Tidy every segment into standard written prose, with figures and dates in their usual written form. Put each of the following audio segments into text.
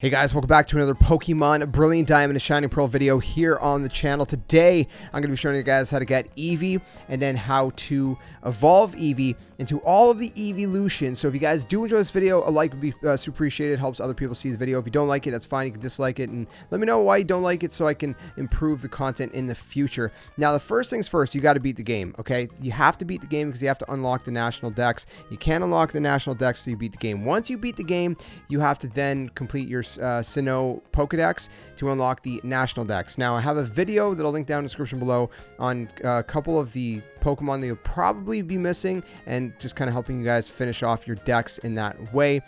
Hey guys, welcome back to another Pokemon Brilliant Diamond and Shining Pearl video here on the channel. Today, I'm going to be showing you guys how to get Eevee and then how to evolve Eevee into all of the Eeveelutions. So if you guys do enjoy this video, a like would be super appreciated. It helps other people see the video. If you don't like it, that's fine. You can dislike it and let me know why you don't like it so I can improve the content in the future. Now, the first things first, you got to beat the game, okay? You have to beat the game because you have to unlock the national dex. You can't unlock the national dex till you beat the game. Once you beat the game, you have to then complete your Sinnoh Pokedex to unlock the national dex. Now, I have a video that I'll link down in the description below on a couple of the Pokemon that you'll probably be missing and just kind of helping you guys finish off your decks in that way.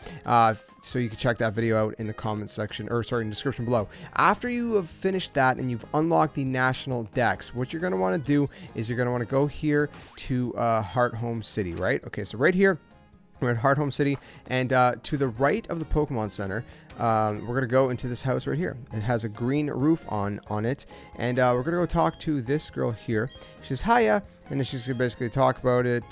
So you can check that video out in the comment section, or sorry, in the description below. After you have finished that and you've unlocked the national dex, what you're going to want to do is you're going to want to go here to Heart Home City, right? Okay, so right here, we're at Heart Home City, and to the right of the Pokemon Center, we're going to go into this house right here. It has a green roof on it, and we're going to go talk to this girl here. She says, hiya, and then she's going to basically talk about it.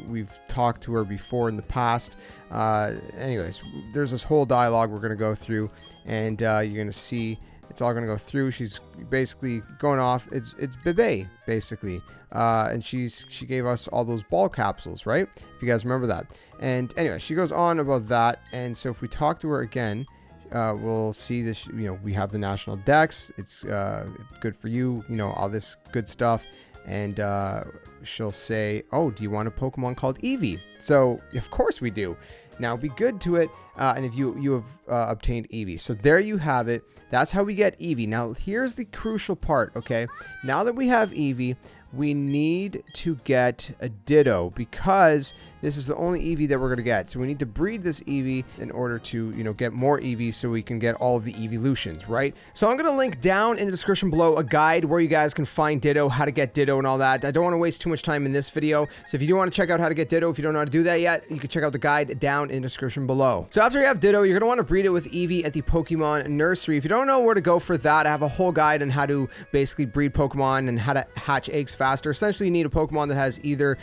We've talked to her before in the past. Anyways, there's this whole dialogue we're going to go through, and you're going to see it's all going to go through. She's basically going off. It's Bebe, basically. And she gave us all those ball capsules, right? If you guys remember that. And anyway, she goes on about that. And so if we talk to her again, we'll see this, you know, we have the national dex. It's good for you, you know, all this good stuff. And she'll say, oh, do you want a Pokemon called Eevee? So of course we do. Now be good to it. And if you have obtained Eevee. So there you have it. That's how we get Eevee. Now here's the crucial part, okay? Now that we have Eevee, we need to get a Ditto because this is the only Eevee that we're going to get. So we need to breed this Eevee in order to, you know, get more Eevee so we can get all of the Eeveelutions, right? So I'm going to link down in the description below a guide where you guys can find Ditto, how to get Ditto and all that. I don't want to waste too much time in this video. So if you do want to check out how to get Ditto, if you don't know how to do that yet, you can check out the guide down in the description below. So after you have Ditto, you're going to want to breed it with Eevee at the Pokemon Nursery. If you don't know where to go for that, I have a whole guide on how to basically breed Pokemon and how to hatch eggs faster. Essentially, you need a Pokemon that has either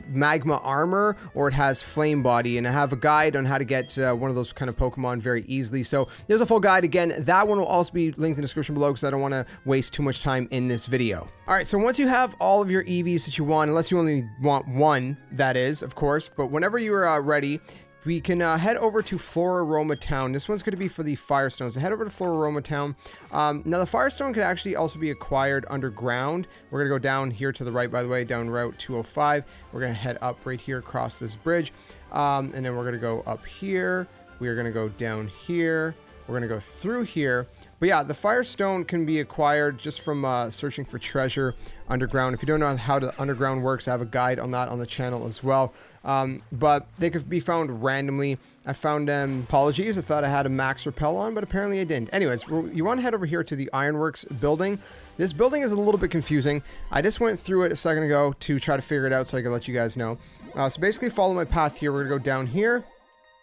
magma armor or it has flame body, and I have a guide on how to get one of those kind of Pokemon very easily. So there's a full guide. Again, that one will also be linked in the description below because I don't want to waste too much time in this video. All right, so once you have all of your Eevees that you want, unless you only want one, that is, of course, but whenever you're ready, we can head over to Flareon Town. This one's going to be for the Firestones. So head over to Flareon Town. Now, the Firestone could actually also be acquired underground. We're going to go down here to the right, by the way, down Route 205. We're going to head up right here across this bridge. And then we're going to go up here. We are going to go down here. We're going to go through here. But yeah, the Firestone can be acquired just from searching for treasure underground. If you don't know how the underground works, I have a guide on that on the channel as well. But they could be found randomly. I found them, apologies, I thought I had a max repel on, but apparently I didn't. Anyways, you want to head over here to the Ironworks building. This building is a little bit confusing. I just went through it a second ago to try to figure it out so I can let you guys know. So basically follow my path here. We're going to go down here,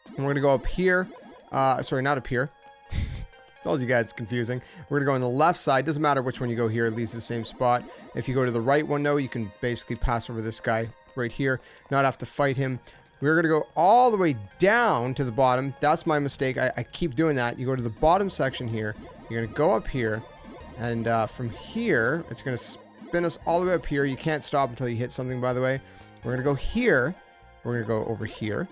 and we're going to go up here. Sorry, not up here. Told you guys it's confusing. We're going to go on the left side. Doesn't matter which one you go here. It leads to the same spot. If you go to the right one, though, you can basically pass over this guy right here. Not have to fight him. We're going to go all the way down to the bottom. That's my mistake. I keep doing that. You go to the bottom section here. You're going to go up here. And from here, it's going to spin us all the way up here. You can't stop until you hit something, by the way. We're going to go here. We're going to go over here.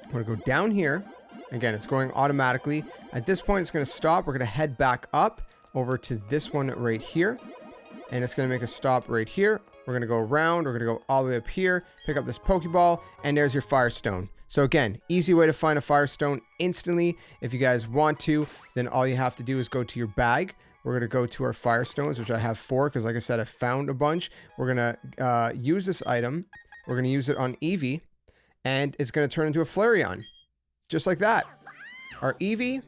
We're going to go down here. Again, it's going automatically. At this point, it's going to stop. We're going to head back up over to this one right here. And it's going to make a stop right here. We're going to go around. We're going to go all the way up here. Pick up this Pokeball. And there's your Firestone. So again, easy way to find a Firestone instantly. If you guys want to, then all you have to do is go to your bag. We're going to go to our Firestones, which I have 4. Because like I said, I found a bunch. We're going to use this item. We're going to use it on Eevee. And it's going to turn into a Flareon. Just like that. Our Eevee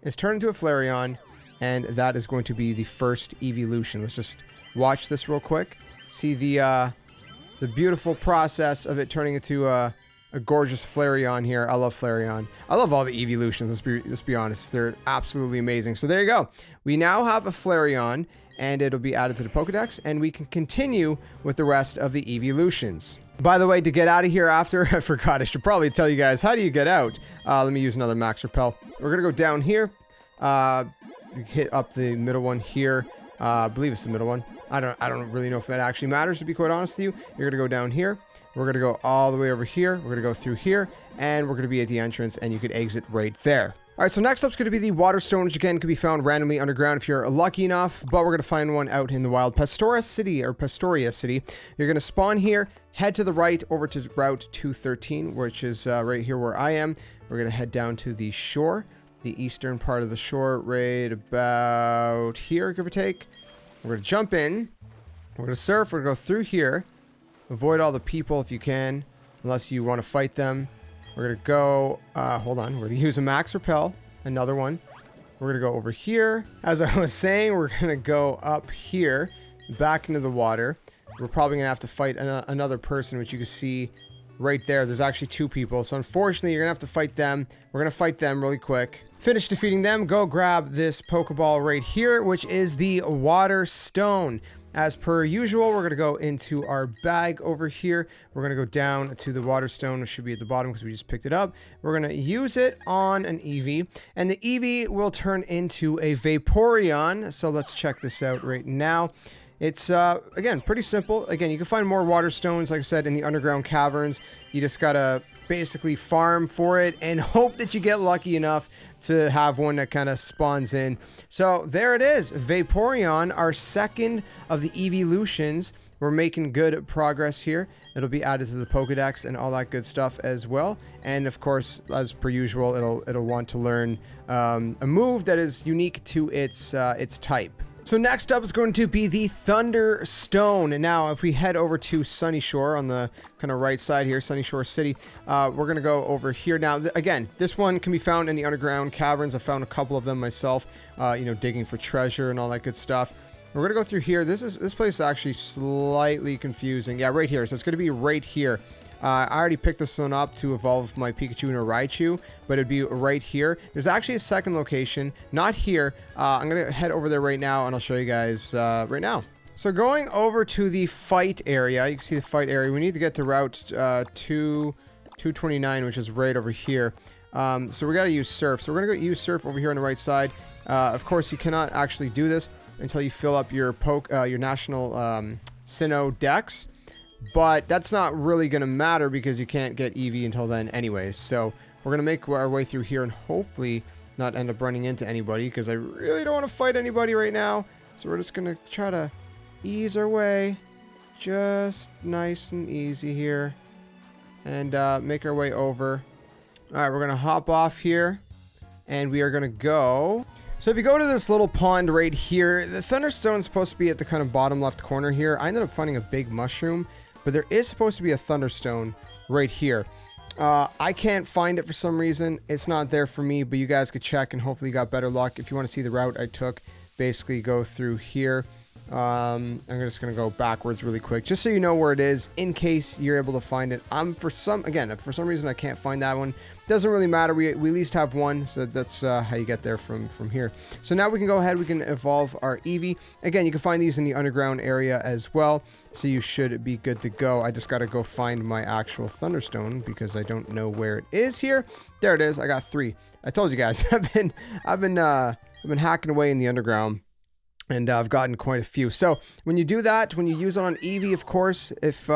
is turned into a Flareon, and that is going to be the first Eeveelution. Let's just watch this real quick. See the beautiful process of it turning into a gorgeous Flareon here. I love Flareon. I love all the Eeveelutions, let's be honest. They're absolutely amazing. So there you go. We now have a Flareon, and it'll be added to the Pokedex, and we can continue with the rest of the Eeveelutions. By the way, to get out of here after, I forgot, I should probably tell you guys, how do you get out? Let me use another max repel. We're going to go down here. hit up the middle one here. I believe it's the middle one. I don't really know if that actually matters, to be quite honest with you. You're gonna go down here. We're gonna go all the way over here. We're gonna go through here, and we're gonna be at the entrance, and you could exit right there. All right, so next up is going to be the water stone, which again can be found randomly underground if you're lucky enough, but we're going to find one out in the wild. Pastoria City. You're going to spawn here, head to the right over to Route 213, which is right here where I am. We're going to head down to the shore, the eastern part of the shore, right about here, give or take. We're going to jump in. We're going to surf. We're going to go through here. Avoid all the people if you can, unless you want to fight them. We're going to go, hold on, we're going to use a max repel, another one. We're going to go over here. As I was saying, we're going to go up here, back into the water. We're probably going to have to fight another person, which you can see right there. There's actually 2 people. So unfortunately, you're going to have to fight them. We're going to fight them really quick. Finish defeating them. Go grab this Pokeball right here, which is the water stone. As per usual, we're going to go into our bag over here. We're going to go down to the water stone, which should be at the bottom because we just picked it up. We're going to use it on an Eevee, and the Eevee will turn into a Vaporeon. So let's check this out right now. It's, again, pretty simple. Again, you can find more water stones, like I said, in the underground caverns. You just got to basically farm for it and hope that you get lucky enough to have one that kind of spawns in. So there it is, Vaporeon, our second of the Eeveelutions. We're making good progress here. It'll be added to the Pokedex and all that good stuff as well. And of course, as per usual, it'll want to learn a move that is unique to its type. So next up is going to be the Thunder Stone. And now if we head over to Sunny Shore on the kind of right side here, Sunny Shore City, we're going to go over here. Now, again, this one can be found in the underground caverns. I found a couple of them myself, you know, digging for treasure and all that good stuff. We're going to go through here. This place is actually slightly confusing. Yeah, right here. So it's going to be right here. I already picked this one up to evolve my Pikachu into a Raichu, but it'd be right here. There's actually a second location, not here. I'm going to head over there right now, and I'll show you guys right now. So going over to the fight area, you can see the fight area. We need to get to Route 229, which is right over here. So we got to use Surf. So we're going to go use Surf over here on the right side. Of course, you cannot actually do this until you fill up your national Sinnoh Dex. But that's not really going to matter because you can't get Eevee until then anyways. So we're going to make our way through here and hopefully not end up running into anybody because I really don't want to fight anybody right now. So we're just going to try to ease our way just nice and easy here and make our way over. All right, we're going to hop off here and we are going to go. So if you go to this little pond right here, the Thunderstone is supposed to be at the kind of bottom left corner here. I ended up finding a big mushroom, but there is supposed to be a Thunderstone right here. I can't find it for some reason. It's not there for me, but you guys could check and hopefully you got better luck. If you want to see the route I took, basically go through here. I'm just going to go backwards really quick, just so you know where it is, in case you're able to find it. For some reason, I can't find that one. Doesn't really matter. We at least have one, so that's how you get there from here. So now we can go ahead. We can evolve our Eevee. Again, you can find these in the underground area as well, so you should be good to go. I just got to go find my actual Thunderstone because I don't know where it is here. There it is. I got 3. I told you guys. I've been hacking away in the underground. And I've gotten quite a few. So when you do that, when you use it on Eevee, of course, if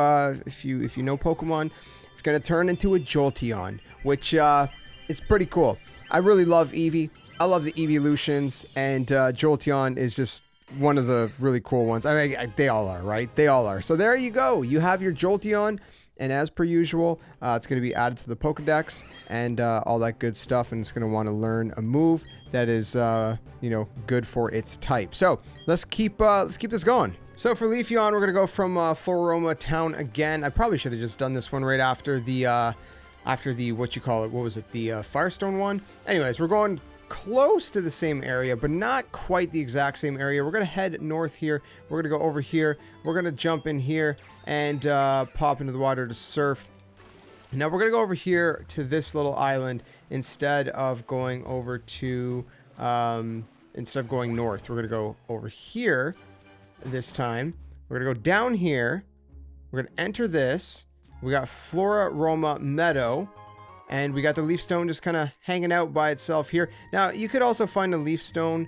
you know Pokemon, it's going to turn into a Jolteon, which is pretty cool. I really love Eevee. I love the Eeveelutions, and Jolteon is just one of the really cool ones. I mean, they all are, right? They all are. So there you go. You have your Jolteon. And as per usual, it's going to be added to the Pokedex and all that good stuff. And it's going to want to learn a move that is, good for its type. So let's keep this going. So for Leafeon, we're going to go from Flareon Town again. I probably should have just done this one right after the the Firestone one. Anyways, we're going close to the same area, but not quite the exact same area. We're going to head north here. We're going to go over here. We're going to jump in here and pop into the water to surf. Now we're going to go over here to this little island instead of going over to, instead of going north. We're going to go over here this time. We're going to go down here. We're going to enter this. We got Flora Roma Meadow. And we got the Leaf Stone just kind of hanging out by itself here. Now, you could also find a Leaf Stone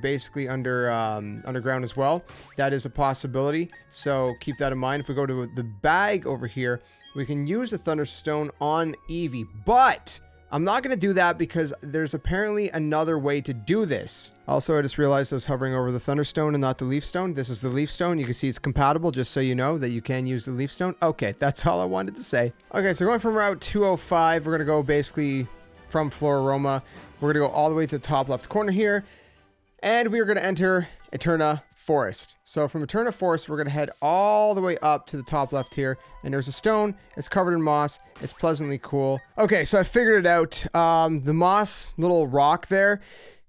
basically underground as well. That is a possibility, so keep that in mind. If we go to the bag over here, we can use the Thunderstone on Eevee, but I'm not going to do that because there's apparently another way to do this. Also, I just realized I was hovering over the Thunderstone and not the Leaf Stone. This is the Leaf Stone. You can see it's compatible, just so you know that you can use the Leaf Stone. Okay, that's all I wanted to say. Okay, so going from Route 205, we're going to go basically from Floraroma. We're going to go all the way to the top left corner here, and we are going to enter Eterna Forest. So from Eterna Forest, we're going to head all the way up to the top left here, and there's a stone. It's covered in moss. It's pleasantly cool. Okay, so I figured it out. The moss little rock there,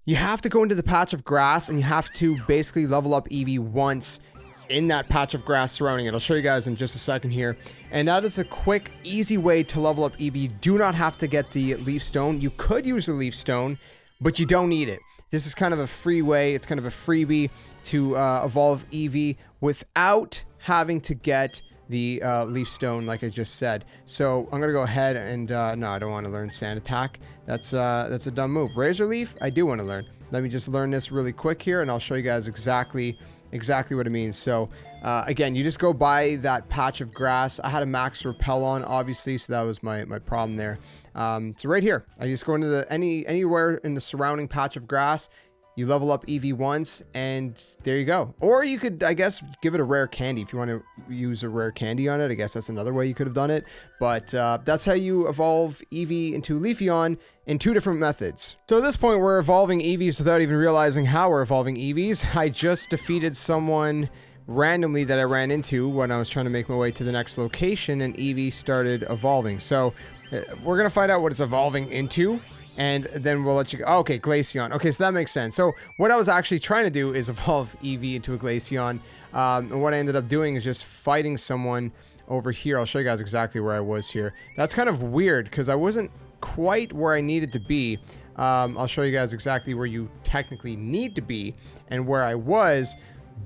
you have to go into the patch of grass, and you have to basically level up Eevee once in that patch of grass surrounding it. I'll show you guys in just a second here. And that is a quick, easy way to level up Eevee. You do not have to get the Leaf Stone. You could use the Leaf Stone, but you don't need it. This is kind of a free way. It's kind of a freebie to evolve Eevee without having to get the Leaf Stone, like I just said. So I'm gonna go ahead and no, I don't want to learn Sand Attack. That's a dumb move. Razor Leaf, I do want to learn. Let me just learn this really quick here, and I'll show you guys exactly what it means. So again, you just go by that patch of grass. I had a max repel on, obviously, so that was my problem there. So right here, I just go into anywhere in the surrounding patch of grass. You level up Eevee once, and there you go. Or you could, I guess, give it a rare candy if you want to use a rare candy on it. I guess that's another way you could have done it. But that's how you evolve Eevee into Leafeon in 2 different methods. So at this point, we're evolving Eevees without even realizing how we're evolving Eevees. I just defeated someone randomly that I ran into when I was trying to make my way to the next location, and Eevee started evolving. So we're going to find out what it's evolving into, and then we'll let you go. Oh, okay, Glaceon. Okay, so that makes sense. So what I was actually trying to do is evolve Eevee into a Glaceon. And what I ended up doing is just fighting someone over here. I'll show you guys exactly where I was here. That's kind of weird because I wasn't quite where I needed to be. I'll show you guys exactly where you technically need to be and where I was.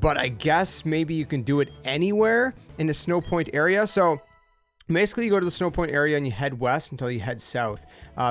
But I guess maybe you can do it anywhere in the Snow Point area. So basically, you go to the Snow Point area and you head west until you head south.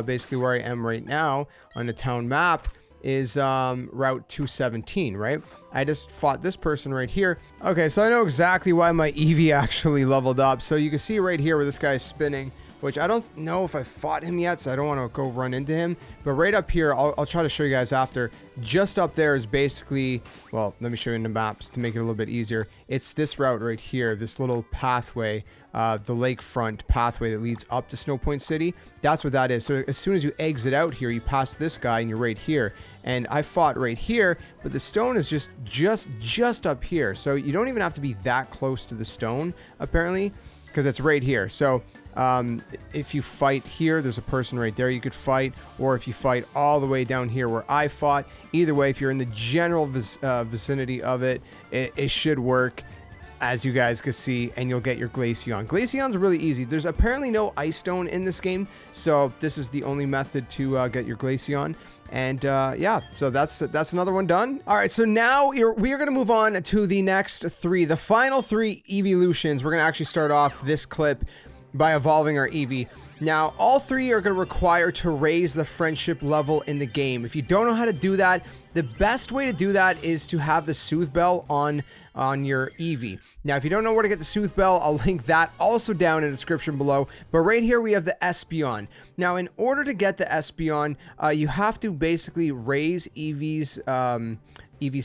Basically, where I am right now on the town map is Route 217, right? I just fought this person right here. Okay, so I know exactly why my Eevee actually leveled up. So you can see right here where this guy's spinning, which I don't know if I fought him yet, so I don't want to go run into him. But right up here, I'll try to show you guys after. Just up there is basically, well, let me show you in the maps to make it a little bit easier. It's this route right here, this little pathway, the lakefront pathway that leads up to Snow Point City. That's what that is. So as soon as you exit out here, you pass this guy and you're right here. And I fought right here, but the stone is just up here. So you don't even have to be that close to the stone, apparently, because it's right here. So if you fight here, there's a person right there you could fight, or if you fight all the way down here where I fought, either way, if you're in the general vicinity of it, it should work, as you guys can see, and you'll get your Glaceon. Glaceon's really easy. There's apparently no Ice Stone in this game, so this is the only method to get your Glaceon. And yeah, so that's another one done. All right, so now we are going to move on to the next 3, the final 3 Eeveelutions. We're going to actually start off this clip by evolving our Eevee. Now, all 3 are going to require to raise the friendship level in the game. If you don't know how to do that, the best way to do that is to have the Soothe Bell on your Eevee. Now, if you don't know where to get the Soothe Bell, I'll link that also down in the description below. But right here, we have the Espeon. Now, in order to get the Espeon, you have to basically raise Eevee's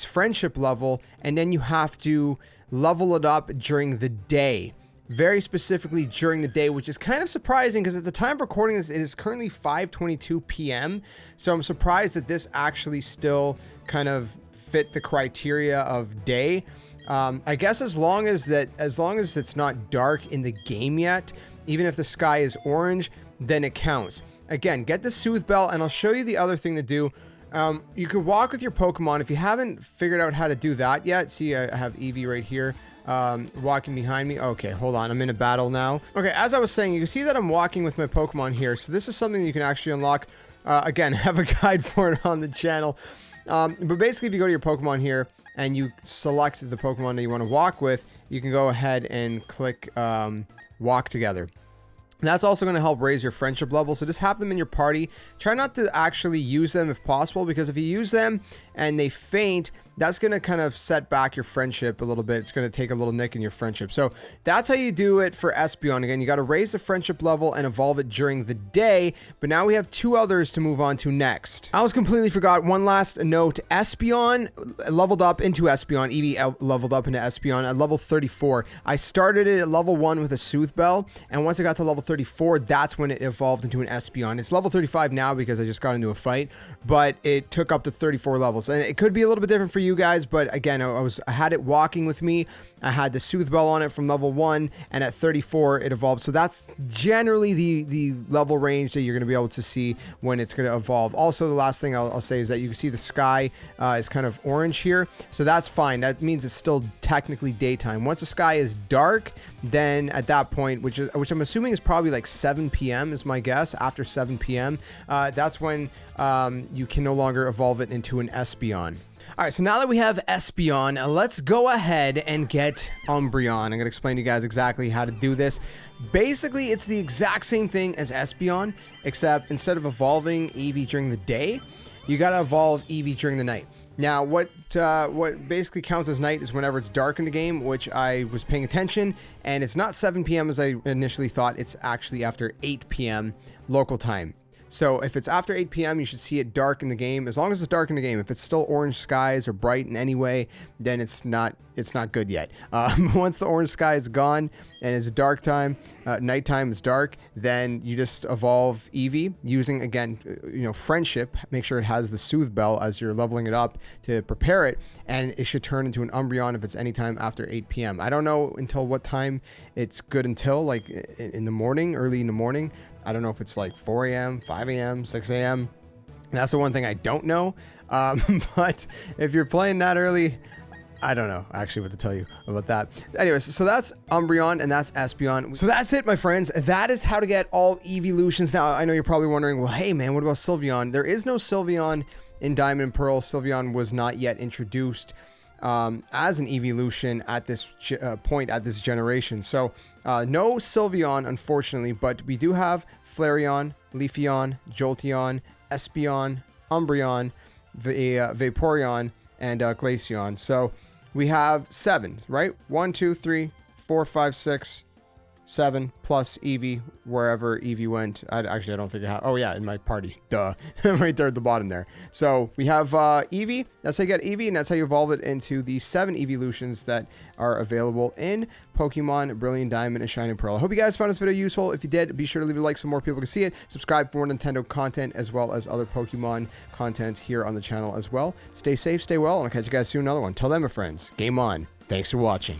friendship level, and then you have to level it up during the day. Very specifically during the day, which is kind of surprising because at the time of recording this, it is currently 5:22 p.m. So I'm surprised that this actually still kind of fit the criteria of day. I guess as long as it's not dark in the game yet, even if the sky is orange, then it counts. Again, get the Soothe Bell, and I'll show you the other thing to do. You can walk with your Pokemon. If you haven't figured out how to do that yet, see, I have Eevee right here. Walking behind me. Okay, hold on. I'm in a battle now. Okay, as I was saying, you can see that I'm walking with my Pokemon here. So this is something that you can actually unlock. Again, I have a guide for it on the channel. But basically, if you go to your Pokemon here and you select the Pokemon that you want to walk with, you can go ahead and click walk together. And that's also going to help raise your friendship level. So just have them in your party. Try not to actually use them if possible, because if you use them and they faint, that's going to kind of set back your friendship a little bit. It's going to take a little nick in your friendship. So that's how you do it for Espeon. Again, you got to raise the friendship level and evolve it during the day. But now we have 2 others to move on to next. I almost completely forgot one last note. Espeon leveled up into Espeon. Eevee leveled up into Espeon at level 34. I started it at level 1 with a Soothe Bell. And once I got to level 34, that's when it evolved into an Espeon. It's level 35 now because I just got into a fight. But it took up to 34 levels. And it could be a little bit different for you guys, but again, I had it walking with me. I had the Soothe Bell on it from level 1, and at 34 it evolved. So that's generally the level range that you're going to be able to see when it's going to evolve. Also, the last thing I'll say is that you can see the sky is kind of orange here, so that's fine. That means it's still technically daytime. Once the sky is dark, then at that point, which I'm assuming is probably like 7 p.m. is my guess. After 7 p.m., that's when you can no longer evolve it into an Espeon. All right, so now that we have Espeon, let's go ahead and get Umbreon. I'm going to explain to you guys exactly how to do this. Basically, it's the exact same thing as Espeon, except instead of evolving Eevee during the day, you got to evolve Eevee during the night. Now, what basically counts as night is whenever it's dark in the game, which I was paying attention, and it's not 7 p.m. as I initially thought. It's actually after 8 p.m. local time. So if it's after 8 p.m., you should see it dark in the game. As long as it's dark in the game, if it's still orange skies or bright in any way, then it's not good yet. Once the orange sky is gone and it's dark time, nighttime is dark, then you just evolve Eevee using, again, friendship. Make sure it has the Soothe Bell as you're leveling it up to prepare it, and it should turn into an Umbreon if it's anytime after 8 p.m. I don't know until what time it's good until, like in the morning, early in the morning. I don't know if it's like 4 a.m., 5 a.m., 6 a.m. That's the one thing I don't know. But if you're playing that early, I don't know actually what to tell you about that. Anyways, so that's Umbreon and that's Espeon. So that's it, my friends. That is how to get all Eeveelutions. Now, I know you're probably wondering, well, hey man, what about Sylveon? There is no Sylveon in Diamond and Pearl. Sylveon was not yet introduced as an Eeveelution at this point at this generation. So no Sylveon, unfortunately, but we do have Flareon, Leafeon, Jolteon, Espeon, Umbreon, Vaporeon, and Glaceon. So we have 7, right? 1, 2, 3, 4, 5, 6, 7 plus Eevee, wherever Eevee went. I don't think I have. Oh yeah, in my party. Duh. Right there at the bottom there. So we have Eevee. That's how you get Eevee, and that's how you evolve it into the 7 Eeveelutions that are available in Pokemon Brilliant Diamond and Shining Pearl. I hope you guys found this video useful. If you did, be sure to leave a like so more people can see it. Subscribe for more Nintendo content as well as other Pokemon content here on the channel as well. Stay safe, stay well, and I'll catch you guys soon in another one. Till then, my friends, game on. Thanks for watching.